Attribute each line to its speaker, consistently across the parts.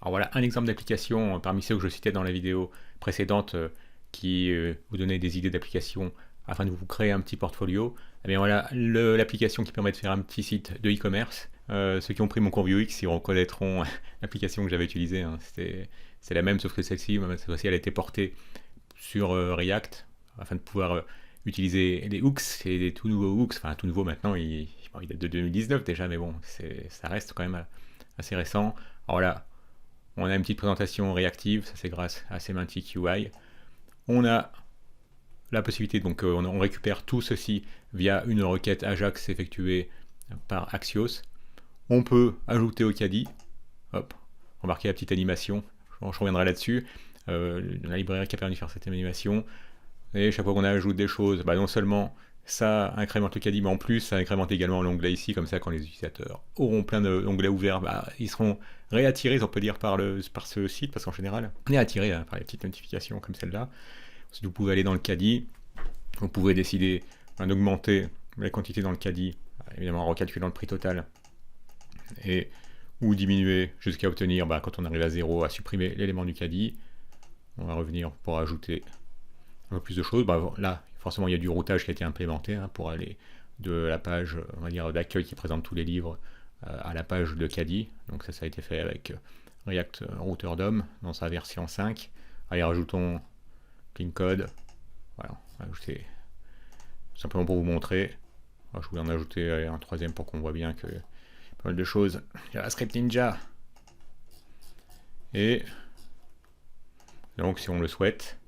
Speaker 1: Alors voilà un exemple d'application parmi ceux que je citais dans la vidéo précédente qui vous donnait des idées d'applications afin de vous créer un petit portfolio. Et bien voilà l'application qui permet de faire un petit site de e-commerce. Ceux qui ont pris mon cours UX, ils reconnaîtront l'application que j'avais utilisée. Hein. C'est la même, sauf que celle-ci, cette fois-ci, elle a été portée sur React afin de pouvoir utiliser les hooks et des tout nouveaux hooks. Enfin, tout nouveau maintenant, il date de 2019 déjà, mais bon, ça reste quand même assez récent. Alors là, on a une petite présentation réactive, ça c'est grâce à Semantic UI. On a la possibilité, donc on récupère tout ceci via une requête Ajax effectuée par Axios. On peut ajouter au caddie, hop, remarquez la petite animation, je reviendrai là-dessus, la librairie qui a permis de faire cette animation, et chaque fois qu'on ajoute des choses, non seulement ça incrémente le caddie, mais en plus ça incrémente également l'onglet ici, comme ça quand les utilisateurs auront plein d'onglets ouverts, ils seront réattirés, on peut dire, par ce site, parce qu'en général, on est attiré par les petites notifications comme celle-là. Ensuite, vous pouvez aller dans le caddie, vous pouvez décider d'augmenter la quantité dans le caddie, évidemment en recalculant le prix total, et ou diminuer jusqu'à obtenir, quand on arrive à 0, à supprimer l'élément du caddie. On va revenir pour ajouter un peu plus de choses. Là, forcément, il y a du routage qui a été implémenté pour aller de la page, on va dire, d'accueil qui présente tous les livres à la page de caddie. Donc ça a été fait avec React Router DOM dans sa version 5. Allez, rajoutons clean code. Voilà, on va ajouter simplement pour vous montrer. Je voulais en ajouter un troisième pour qu'on voit bien que pas mal de choses. JavaScript Ninja. Et donc si on le souhaite,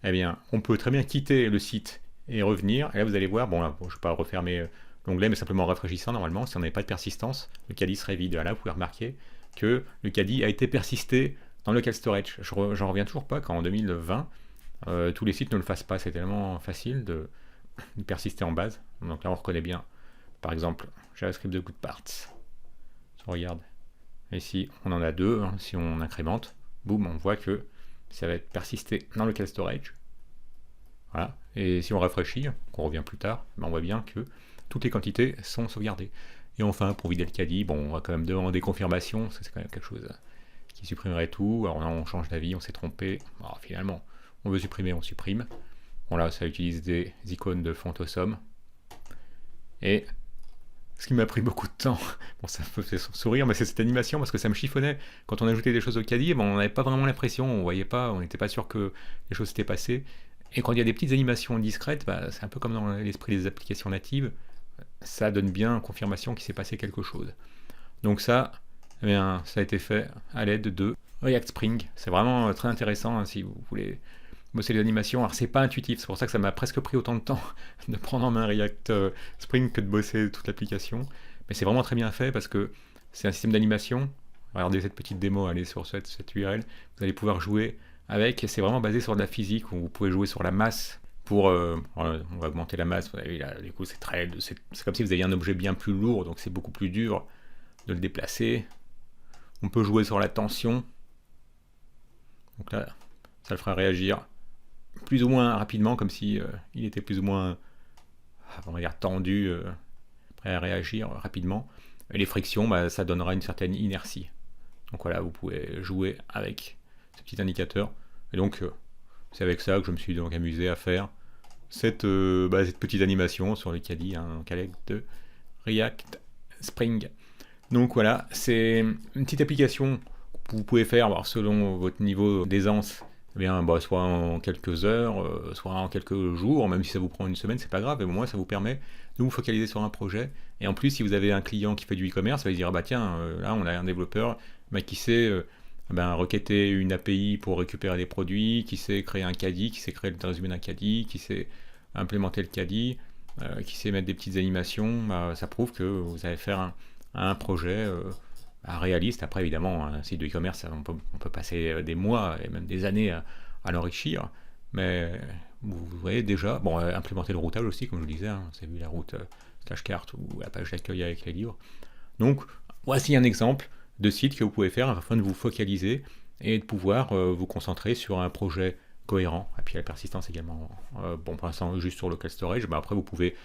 Speaker 1: eh bien on peut très bien quitter le site et revenir. Et là vous allez voir, je ne vais pas refermer l'onglet, mais simplement en rafraîchissant, normalement, si on n'avait pas de persistance, le caddie serait vide. Là vous pouvez remarquer que le caddie a été persisté dans le local storage. J'en reviens toujours pas qu'en 2020, tous les sites ne le fassent pas. C'est tellement facile de persister en base. Donc là on reconnaît bien, par exemple, JavaScript de good parts. Si on regarde ici, on en a deux. Si on incrémente, boum, on voit que ça va être persisté dans le local storage. Voilà. Et si on rafraîchit, qu'on revient plus tard, on voit bien que toutes les quantités sont sauvegardées. Et enfin, pour vider le caddie, on va quand même demander confirmation, c'est quand même quelque chose qui supprimerait tout. Alors là, on change d'avis, on s'est trompé. Alors, finalement, on veut supprimer, on supprime. Bon là, ça utilise des icônes de font awesome. Et ce qui m'a pris beaucoup de temps, ça me fait sourire, mais c'est cette animation parce que ça me chiffonnait. Quand on ajoutait des choses au caddie, on n'avait pas vraiment l'impression, on voyait pas, on n'était pas sûr que les choses s'étaient passées. Et quand il y a des petites animations discrètes, c'est un peu comme dans l'esprit des applications natives, ça donne bien confirmation qu'il s'est passé quelque chose. Donc ça, ça a été fait à l'aide de React Spring. C'est vraiment très intéressant si vous voulez bosser les animations. Alors c'est pas intuitif, c'est pour ça que ça m'a presque pris autant de temps de prendre en main React Spring que de bosser toute l'application. Mais c'est vraiment très bien fait parce que c'est un système d'animation. Regardez cette petite démo, allez sur cette URL, vous allez pouvoir jouer avec, et c'est vraiment basé sur de la physique, où vous pouvez jouer sur la masse pour, on va augmenter la masse, vous avez, là, du coup c'est comme si vous aviez un objet bien plus lourd, donc c'est beaucoup plus dur de le déplacer. On peut jouer sur la tension, donc là ça le fera réagir plus ou moins rapidement, comme si il était plus ou moins, on va dire, tendu, prêt à réagir rapidement. Et les frictions, ça donnera une certaine inertie. Donc voilà, vous pouvez jouer avec ce petit indicateur. Et donc c'est avec ça que je me suis donc amusé à faire cette petite animation sur le caddie, un collègue de React Spring. Donc voilà, c'est une petite application que vous pouvez faire selon votre niveau d'aisance. Soit en quelques heures, soit en quelques jours, même si ça vous prend une semaine, c'est pas grave, mais au moins ça vous permet de vous focaliser sur un projet. Et en plus, si vous avez un client qui fait du e-commerce, il va se dire, là on a un développeur qui sait requêter une API pour récupérer des produits, qui sait créer un caddie, qui sait créer le résumé d'un caddie, qui sait implémenter le caddie, qui sait mettre des petites animations. Ça prouve que vous allez faire un projet réaliste. Après évidemment un site de e-commerce on peut passer des mois et même des années à l'enrichir, mais vous voyez déjà, implémenter le routage aussi, comme je vous disais, c'est vu la route carte ou la page d'accueil avec les livres. Donc voici un exemple de site que vous pouvez faire afin de vous focaliser et de pouvoir vous concentrer sur un projet cohérent. Et puis la persistance également, pour l'instant juste sur local storage, après vous pouvez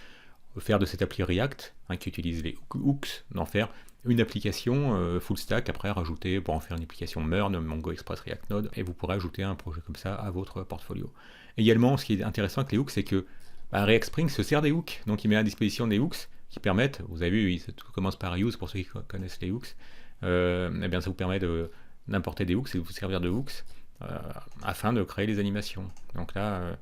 Speaker 1: faire de cette appli React qui utilise les hooks, d'en faire une application full stack, après rajouter, pour en faire une application MERN, Mongo Express React Node, et vous pourrez ajouter un projet comme ça à votre portfolio. Également, ce qui est intéressant avec les hooks, c'est que React Spring se sert des hooks, donc il met à disposition des hooks qui permettent, vous avez vu, tout commence par use pour ceux qui connaissent les hooks, eh bien ça vous permet d'importer des hooks et de vous servir de hooks afin de créer les animations. Donc là,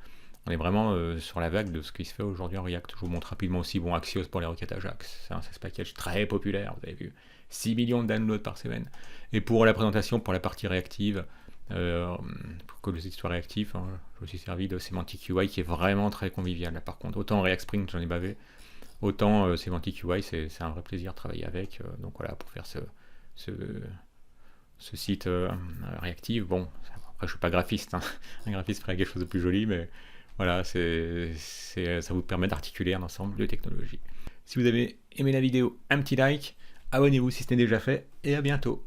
Speaker 1: on est vraiment sur la vague de ce qui se fait aujourd'hui en React. Je vous montre rapidement aussi Axios pour les requêtes Ajax. C'est ce package très populaire, vous avez vu. 6 millions de downloads par semaine. Et pour la présentation, pour la partie réactive, pour que le site soit réactif, hein, je me suis servi de Semantic UI qui est vraiment très convivial. Là, par contre, autant React Spring, j'en ai bavé, autant Semantic UI, c'est un vrai plaisir de travailler avec. Donc voilà, pour faire ce site réactif. Bon, après, je suis pas graphiste, hein. Un graphiste ferait quelque chose de plus joli, mais voilà, ça vous permet d'articuler un ensemble de technologies. Si vous avez aimé la vidéo, un petit like, abonnez-vous si ce n'est déjà fait, et à bientôt.